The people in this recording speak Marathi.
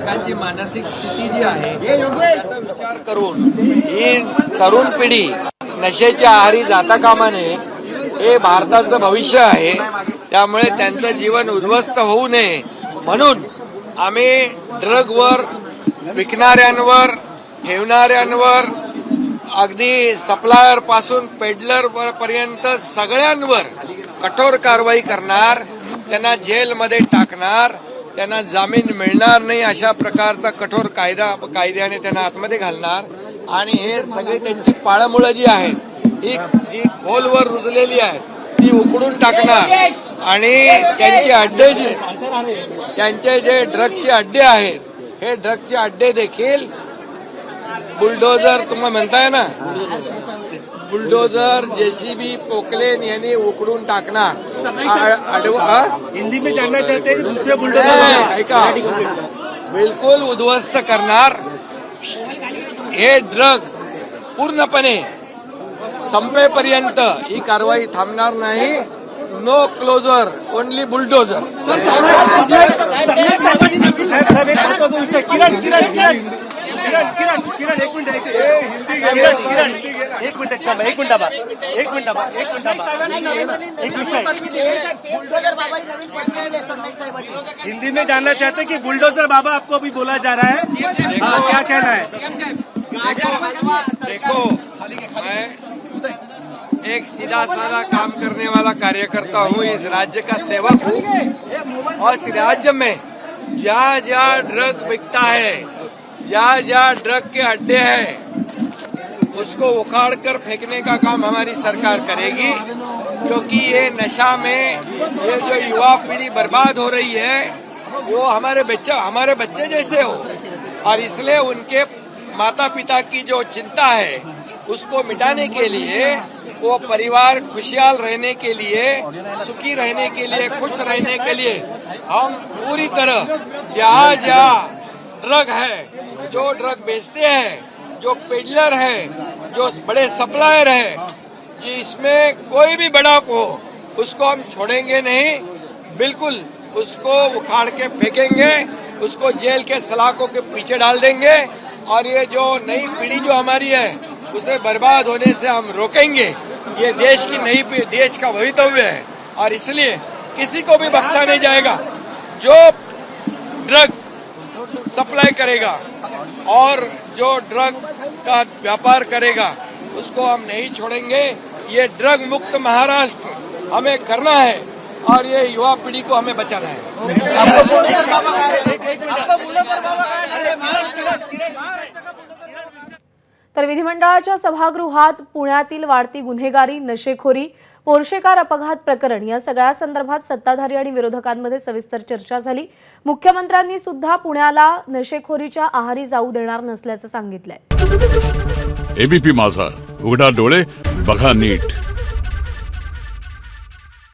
लोकांची मानसिक स्थिती जी आहे त्याचा विचार करून ही तरुण पिढी नशेच्या आहारी जाता कामा नये. हे भारताचं भविष्य आहे, त्यामुळे त्यांचं जीवन उद्ध्वस्त होऊ नये म्हणून आम्ही ड्रगवर, विकणाऱ्यांवर, ठेवणाऱ्यांवर, अगदी सप्लायर पासून पेडलर पर्यंत सगळ्यांवर कठोर कारवाई करणार, त्यांना जेलमध्ये टाकणार, त्यांना जामीन मिळणार नाही अशा प्रकारचा कठोर कायद्याने त्यांना आतमध्ये घालणार. आणि हे सगळे त्यांची पाळंमुळं जी आहेत ही खोलवर रुजलेली आहेत ती उकडून टाकणार. आणि त्यांचे अड्डे त्यांचे जे ड्रगचे अड्डे आहेत हे ड्रगचे अड्डे देखील बुलडोजर, तुम्हाला म्हणताय ना, बुलडोजर, जेसीबी, पोकलेन यांनी उकडून टाकणार. हिंदी में जानना चाहते हैं दूसरे बुलडोजर ऐका, बिलकुल उद्ध्वस्त करणार. हे ड्रग पूर्णपणे संपेपर्यंत ही कारवाई थांबणार नाही. No closure, only bulldozer. Kiran एक मिनट हिंदी में जानना चाहते हैं कि बुलडोजर बाबा आपको अभी बोला जा रहा है, क्या कहना है? देखो, मैं एक सीधा साधा काम करने वाला कार्यकर्ता हूँ, इस राज्य का सेवक हूँ और इस राज्य में जहाँ जहाँ ड्रग बिकता है, जहाँ जहाँ ड्रग के अड्डे हैं, उसको उखाड़ कर फेंकने का काम हमारी सरकार करेगी. क्योंकि ये नशा में ये जो युवा पीढ़ी बर्बाद हो रही है वो हमारे बच्चे जैसे हो, और इसलिए उनके माता पिता की जो चिंता है उसको मिटाने के लिए, वो परिवार खुशहाल रहने के लिए, सुखी रहने के लिए, खुश रहने के लिए हम पूरी तरह जहाँ जहाँ ड्रग है, जो ड्रग बेचते हैं, जो पेडलर है, जो बड़े सप्लायर है, जिसमें कोई भी बड़ा हो उसको हम छोड़ेंगे नहीं. बिल्कुल उसको उखाड़ के फेंकेंगे, उसको जेल के सलाखों के पीछे डाल देंगे. और ये जो नई पीढ़ी जो हमारी है उसे बर्बाद होने से हम रोकेंगे. ये देश की नई देश का भवितव्य है और इसलिए किसी को भी बख्शा नहीं जाएगा. जो ड्रग सप्लाई करेगा और जो ड्रग का व्यापार करेगा उसको हम नहीं छोड़ेंगे. ये ड्रग मुक्त महाराष्ट्र हमें करना है और ये युवा पीढ़ी को हमें बचाना है. तर विधिमंडळाच्या सभागृहात पुण्यातील वाढती गुन्हेगारी, नशेखोरी, पोर्शे कार अपघात प्रकरण या सगळ्या संदर्भात सत्ताधारी आणि विरोधकांमध्ये सविस्तर चर्चा झाली. मुख्यमंत्र्यांनी सुद्धा पुण्याला नशेखोरीच्या आहारी जाऊ देणार नसल्याचं सांगितलंय. एबीपी माझा, उघडा डोळे बघा नीट.